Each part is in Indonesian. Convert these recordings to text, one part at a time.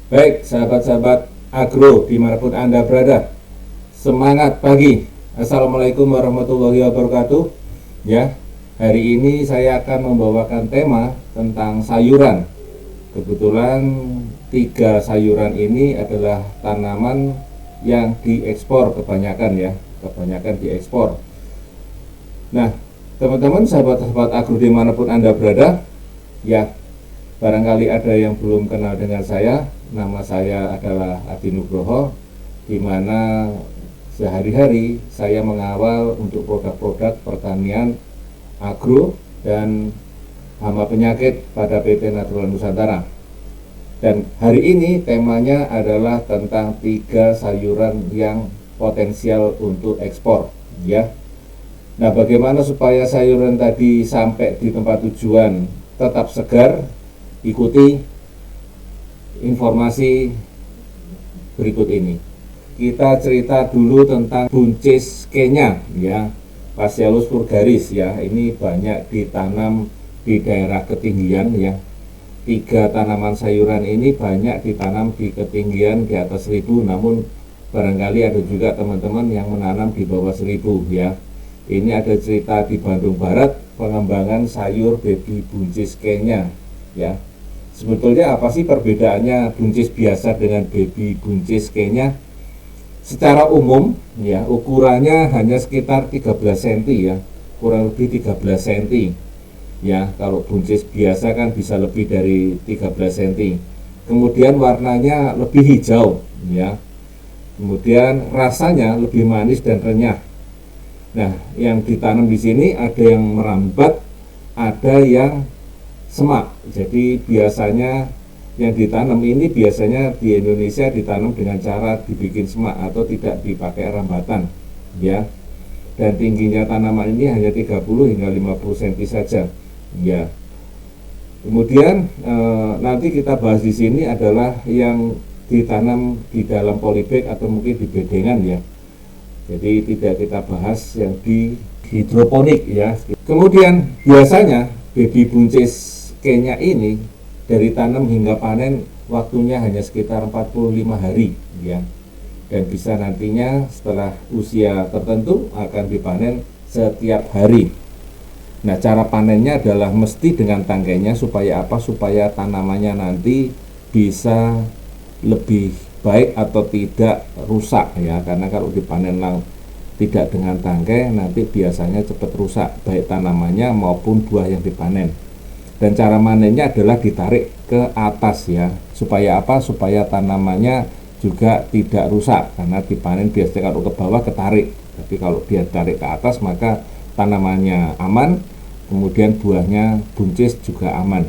Baik, sahabat-sahabat agro dimanapun Anda berada, semangat pagi. Assalamualaikum warahmatullahi wabarakatuh. Ya, hari ini saya akan membawakan tema tentang sayuran. Kebetulan 3 sayuran ini adalah tanaman yang diekspor kebanyakan ya, kebanyakan diekspor. Nah, teman-teman sahabat-sahabat agro dimanapun Anda berada, ya, barangkali ada yang belum kenal dengan saya. Nama saya adalah Adi Nugroho, di mana sehari-hari saya mengawal untuk produk-produk pertanian agro dan hama penyakit pada PT Natural Nusantara. Dan hari ini temanya adalah tentang 3 sayuran yang potensial untuk ekspor, ya. Nah, bagaimana supaya sayuran tadi sampai di tempat tujuan tetap segar? Ikuti informasi berikut ini. Kita cerita dulu tentang buncis Kenya ya, Phaseolus vulgaris ya. Ini banyak ditanam di daerah ketinggian ya. 3 tanaman sayuran ini banyak ditanam di ketinggian di atas 1000, namun barangkali ada juga teman-teman yang menanam di bawah 1000 ya. Ini ada cerita di Bandung Barat, pengembangan sayur baby buncis Kenya ya. Sebetulnya apa sih perbedaannya buncis biasa dengan baby buncis Kenya? Secara umum ya, ukurannya hanya sekitar 13 cm ya, kurang lebih 13 cm ya. Kalau buncis biasa kan bisa lebih dari 13 cm. Kemudian warnanya lebih hijau ya. Kemudian rasanya lebih manis dan renyah. Nah, yang ditanam di sini ada yang merambat, ada yang semak. Jadi biasanya yang ditanam ini biasanya di Indonesia ditanam dengan cara dibikin semak atau tidak dipakai rambatan ya. Dan tingginya tanaman ini hanya 30 hingga 50 cm saja ya. Kemudian nanti kita bahas di sini adalah yang ditanam di dalam polybag atau mungkin di bedengan ya. Jadi tidak kita bahas yang di hidroponik ya. Kemudian biasanya baby buncis Kenya ini dari tanam hingga panen waktunya hanya sekitar 45 hari ya. Dan bisa nantinya setelah usia tertentu akan dipanen setiap hari. Nah, cara panennya adalah mesti dengan tangkainya. Supaya apa? Supaya tanamannya nanti bisa lebih baik atau tidak rusak ya. Karena kalau dipanen tidak dengan tangkai nanti biasanya cepat rusak baik tanamannya maupun buah yang dipanen. Dan cara manennya adalah ditarik ke atas ya. Supaya apa? Supaya tanamannya juga tidak rusak, karena dipanen biasanya kalau ke bawah ketarik. Tapi kalau dia tarik ke atas maka tanamannya aman, kemudian buahnya buncis juga aman.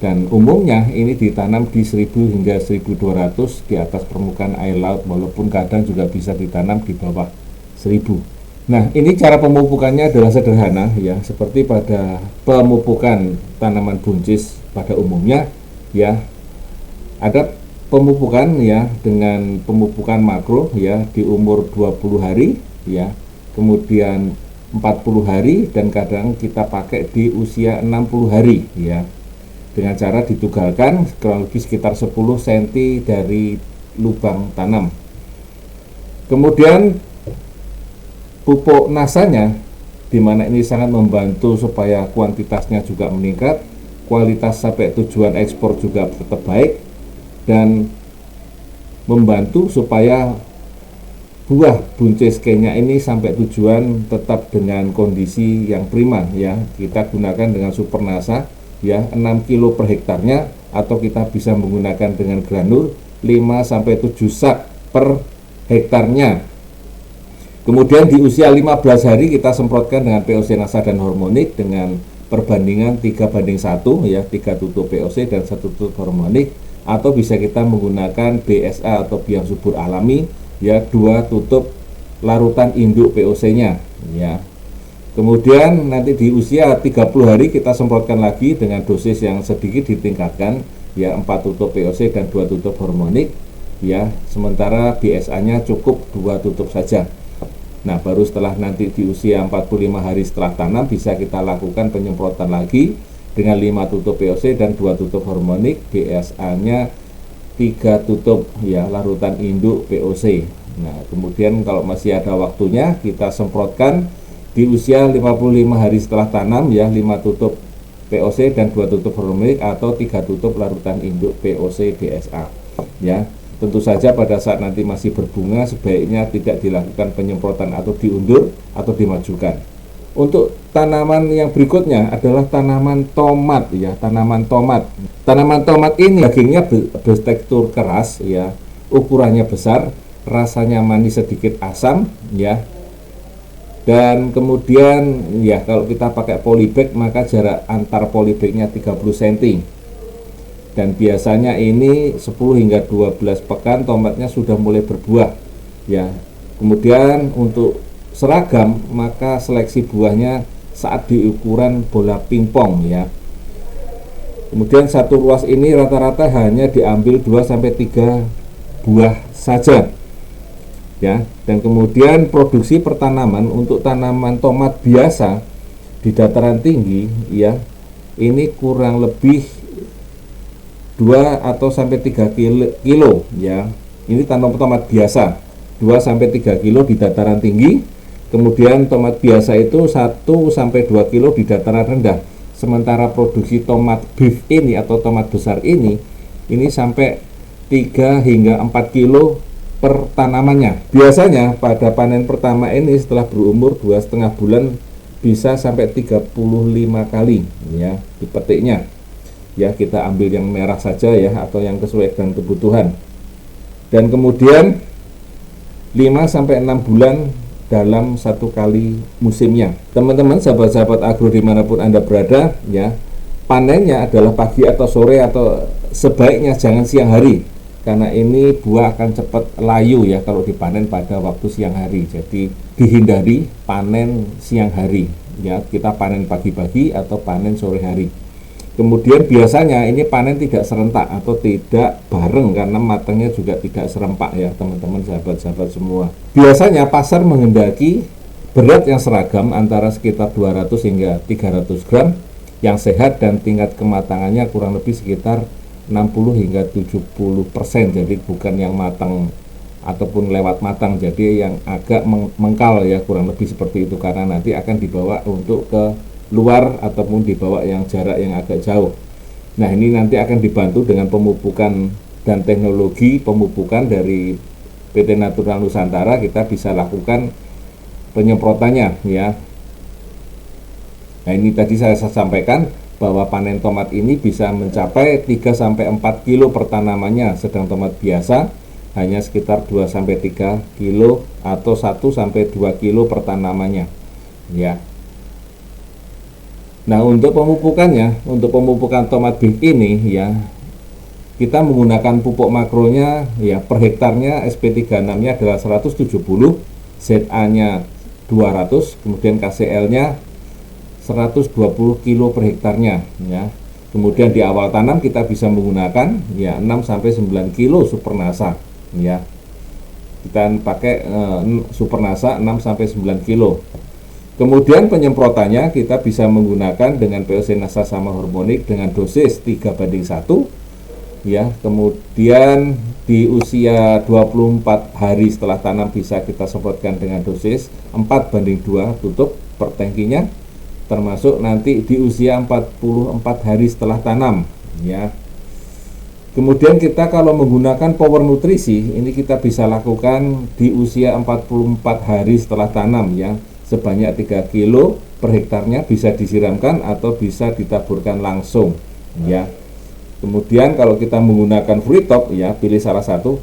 Dan umumnya ini ditanam di 1000 hingga 1200 di atas permukaan air laut, walaupun kadang juga bisa ditanam di bawah 1000. Nah, ini cara pemupukannya adalah sederhana ya, seperti pada pemupukan tanaman buncis pada umumnya ya. Ada pemupukan ya dengan pemupukan makro ya di umur 20 hari ya. Kemudian 40 hari dan kadang kita pakai di usia 60 hari ya. Dengan cara ditugalkan kurang lebih sekitar 10 cm dari lubang tanam. Kemudian pupuk nasanya, di mana ini sangat membantu supaya kuantitasnya juga meningkat, kualitas sampai tujuan ekspor juga tetap baik, dan membantu supaya buah buncis Kenya ini sampai tujuan tetap dengan kondisi yang prima ya. Kita gunakan dengan super nasa ya, 6 kilo per hektarnya, atau kita bisa menggunakan dengan granul 5 sampai 7 sak per hektarnya. Kemudian di usia 15 hari kita semprotkan dengan POC Nasa dan hormonik dengan perbandingan 3:1 ya, 3 tutup POC dan 1 tutup hormonik, atau bisa kita menggunakan BSA atau biang subur alami ya, 2 tutup larutan induk POC-nya ya. Kemudian nanti di usia 30 hari kita semprotkan lagi dengan dosis yang sedikit ditingkatkan ya, 4 tutup POC dan 2 tutup hormonik ya, sementara BSA-nya cukup 2 tutup saja. Nah, baru setelah nanti di usia 45 hari setelah tanam bisa kita lakukan penyemprotan lagi dengan 5 tutup POC dan 2 tutup hormonik, BSA-nya 3 tutup ya larutan induk POC. Nah, kemudian kalau masih ada waktunya kita semprotkan di usia 55 hari setelah tanam ya, 5 tutup POC dan 2 tutup hormonik atau 3 tutup larutan induk POC DSA ya. Tentu saja pada saat nanti masih berbunga sebaiknya tidak dilakukan penyemprotan atau diundur atau dimajukan. Untuk tanaman yang berikutnya adalah tanaman tomat ya, tanaman tomat. Tanaman tomat ini dagingnya bertekstur keras ya, ukurannya besar, rasanya manis sedikit asam ya. Dan kemudian ya kalau kita pakai polybag maka jarak antar polybagnya 30 cm. Dan biasanya ini 10 hingga 12 pekan tomatnya sudah mulai berbuah ya. Kemudian untuk seragam maka seleksi buahnya saat di ukuran bola pingpong ya. Kemudian satu ruas ini rata-rata hanya diambil 2-3 buah saja ya. Dan kemudian produksi pertanaman untuk tanaman tomat biasa di dataran tinggi ya, ini kurang lebih 2 atau sampai 3 kilo ya. Ini tanaman tomat biasa 2-3 kilo di dataran tinggi. Kemudian tomat biasa itu 1-2 kilo di dataran rendah. Sementara produksi tomat beef ini atau tomat besar ini sampai 3 hingga 4 kilo per tanamannya. Biasanya pada panen pertama ini setelah berumur 2,5 bulan bisa sampai 35 kali ya dipetiknya. Ya, kita ambil yang merah saja ya atau yang sesuai dengan kebutuhan. Dan kemudian 5-6 bulan dalam satu kali musimnya. Teman-teman sahabat-sahabat agro dimanapun Anda berada ya, panennya adalah pagi atau sore atau sebaiknya jangan siang hari, karena ini buah akan cepat layu ya kalau dipanen pada waktu siang hari. Jadi dihindari panen siang hari ya, kita panen pagi-pagi atau panen sore hari. Kemudian biasanya ini panen tidak serentak atau tidak bareng karena matangnya juga tidak serempak ya teman-teman sahabat-sahabat semua. Biasanya pasar menghendaki berat yang seragam antara sekitar 200 hingga 300 gram yang sehat dan tingkat kematangannya kurang lebih sekitar 60 hingga 70%. Jadi bukan yang matang ataupun lewat matang, jadi yang agak mengkal ya, kurang lebih seperti itu, karena nanti akan dibawa untuk ke luar ataupun dibawa yang jarak yang agak jauh. Nah, ini nanti akan dibantu dengan pemupukan dan teknologi pemupukan dari PT Natural Nusantara. Kita bisa lakukan penyemprotannya ya. Nah, ini tadi saya sampaikan bahwa panen tomat ini bisa mencapai 3-4 kilo per tanamannya, sedang tomat biasa hanya sekitar 2-3 kilo atau 1-2 kilo per tanamannya ya. Nah, untuk pemupukannya, untuk pemupukan tomat beef ini ya, kita menggunakan pupuk makronya ya, per hektarnya SP36-nya adalah 170, ZA-nya 200, kemudian KCL-nya 120 kilo per hektarnya ya. Kemudian di awal tanam kita bisa menggunakan ya 6-9 kilo Supernasa ya. Kita pakai Supernasa 6-9 kilo. Kemudian penyemprotannya kita bisa menggunakan dengan POC Nasa sama hormonik dengan dosis 3:1 ya. Kemudian di usia 24 hari setelah tanam bisa kita semprotkan dengan dosis 4:2 tutup per tangkinya, termasuk nanti di usia 44 hari setelah tanam ya. Kemudian kita kalau menggunakan power nutrisi ini kita bisa lakukan di usia 44 hari setelah tanam ya, sebanyak 3 kilo per hektarnya, bisa disiramkan atau bisa ditaburkan langsung ya. Kemudian kalau kita menggunakan Fruitop ya, pilih salah satu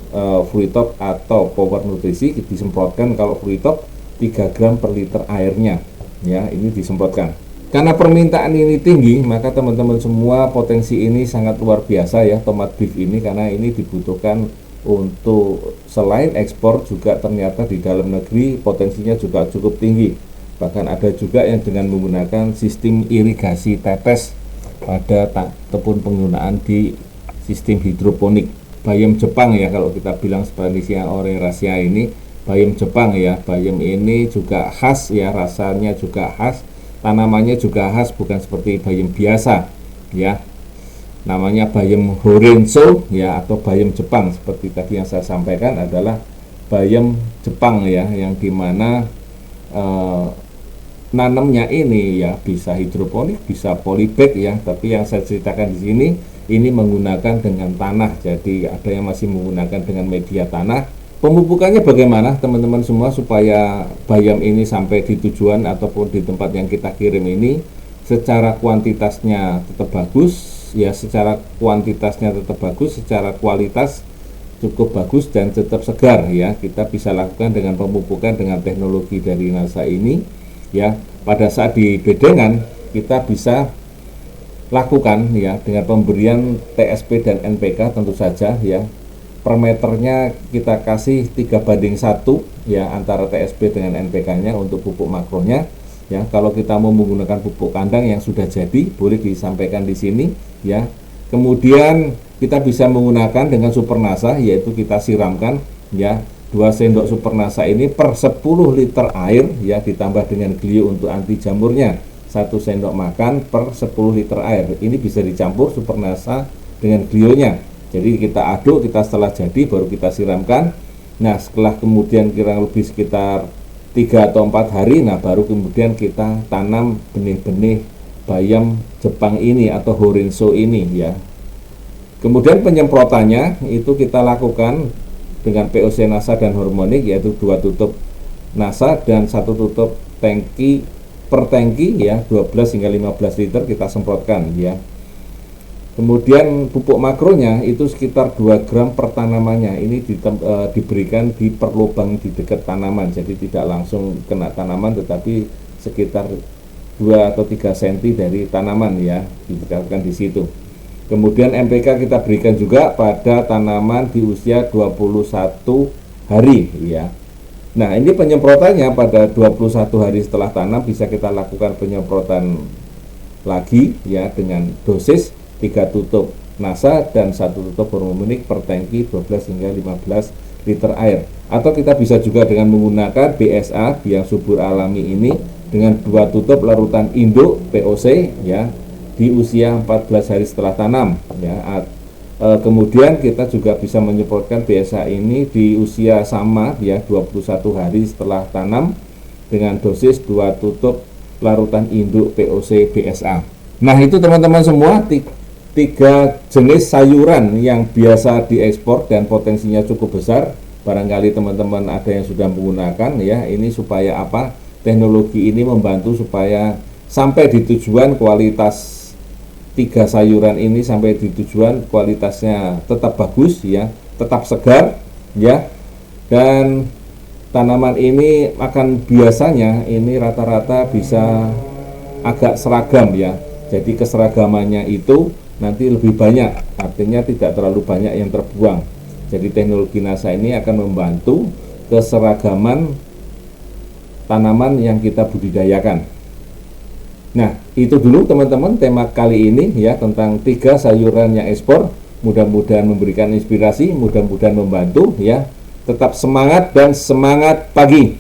Fruitop atau Power Nutrisi, disemprotkan. Kalau Fruitop 3 gram per liter airnya ya, ini disemprotkan. Karena permintaan ini tinggi, maka teman-teman semua potensi ini sangat luar biasa ya, tomat beef ini, karena ini dibutuhkan untuk selain ekspor juga ternyata di dalam negeri potensinya juga cukup tinggi. Bahkan ada juga yang dengan menggunakan sistem irigasi tetes pada ataupun penggunaan di sistem hidroponik. Bayam Jepang ya, kalau kita bilang Spanisia oleracea ini bayam Jepang ya. Bayam ini juga khas ya, rasanya juga khas, tanamannya juga khas, bukan seperti bayam biasa ya. namanya bayam Horenso ya, atau bayam Jepang. Seperti tadi yang saya sampaikan adalah bayam Jepang ya, yang dimana nanamnya ini ya bisa hidroponik, bisa polybag ya, tapi yang saya ceritakan di sini ini menggunakan dengan tanah. Jadi ada yang masih menggunakan dengan media tanah. Pemupukannya bagaimana teman-teman semua supaya bayam ini sampai di tujuan ataupun di tempat yang kita kirim ini secara kuantitasnya tetap bagus ya, secara kuantitasnya tetap bagus, secara kualitas cukup bagus dan tetap segar ya. Kita bisa lakukan dengan pemupukan dengan teknologi dari NASA ini ya. Pada saat di bedengan kita bisa lakukan ya dengan pemberian TSP dan NPK tentu saja ya. Per meternya kita kasih 3:1 ya antara TSP dengan NPK-nya untuk pupuk makronya ya. Kalau kita mau menggunakan pupuk kandang yang sudah jadi, boleh disampaikan di sini ya. Kemudian kita bisa menggunakan dengan Super NASA, yaitu kita siramkan ya 2 sendok Super NASA ini per 10 liter air ya, ditambah dengan glio untuk anti jamurnya 1 sendok makan per 10 liter air. Ini bisa dicampur Super NASA dengan glionya. Jadi kita aduk, kita setelah jadi baru kita siramkan. Nah setelah kemudian kurang lebih sekitar 3 atau 4 hari, nah baru kemudian kita tanam benih-benih bayam Jepang ini atau Horenso ini ya. Kemudian penyemprotannya itu kita lakukan dengan POC NASA dan hormonik, yaitu 2 tutup NASA dan 1 tutup tangki per tangki ya, 12 hingga 15 liter kita semprotkan ya. Kemudian pupuk makronya itu sekitar 2 gram per tanamannya. Ini diberikan di per lubang di dekat tanaman, jadi tidak langsung kena tanaman tetapi sekitar 2 atau 3 cm dari tanaman ya, diberikan di situ. Kemudian NPK kita berikan juga pada tanaman di usia 21 hari ya. Nah ini penyemprotannya pada 21 hari setelah tanam bisa kita lakukan penyemprotan lagi ya dengan dosis 3 tutup NASA dan 1 tutup hormonik per tangki 12 hingga 15 liter air. Atau kita bisa juga dengan menggunakan BSA, biang subur alami ini, dengan 2 tutup larutan induk POC ya di usia 14 hari setelah tanam ya. Kemudian kita juga bisa menyemprotkan BSA ini di usia sama ya 21 hari setelah tanam dengan dosis 2 tutup larutan induk POC BSA. Nah itu teman-teman semua 3 jenis sayuran yang biasa diekspor dan potensinya cukup besar. Barangkali teman-teman ada yang sudah menggunakan ya. Ini supaya apa? Teknologi ini membantu supaya sampai di tujuan kualitas 3 sayuran ini sampai di tujuan kualitasnya tetap bagus ya, tetap segar ya. Dan tanaman ini akan biasanya ini rata-rata bisa agak seragam ya. Jadi keseragamannya itu nanti lebih banyak, artinya tidak terlalu banyak yang terbuang. Jadi teknologi NASA ini akan membantu keseragaman tanaman yang kita budidayakan. Nah itu dulu teman-teman tema kali ini ya, tentang 3 sayuran yang ekspor. Mudah-mudahan memberikan inspirasi, mudah-mudahan membantu ya. Tetap semangat dan semangat pagi.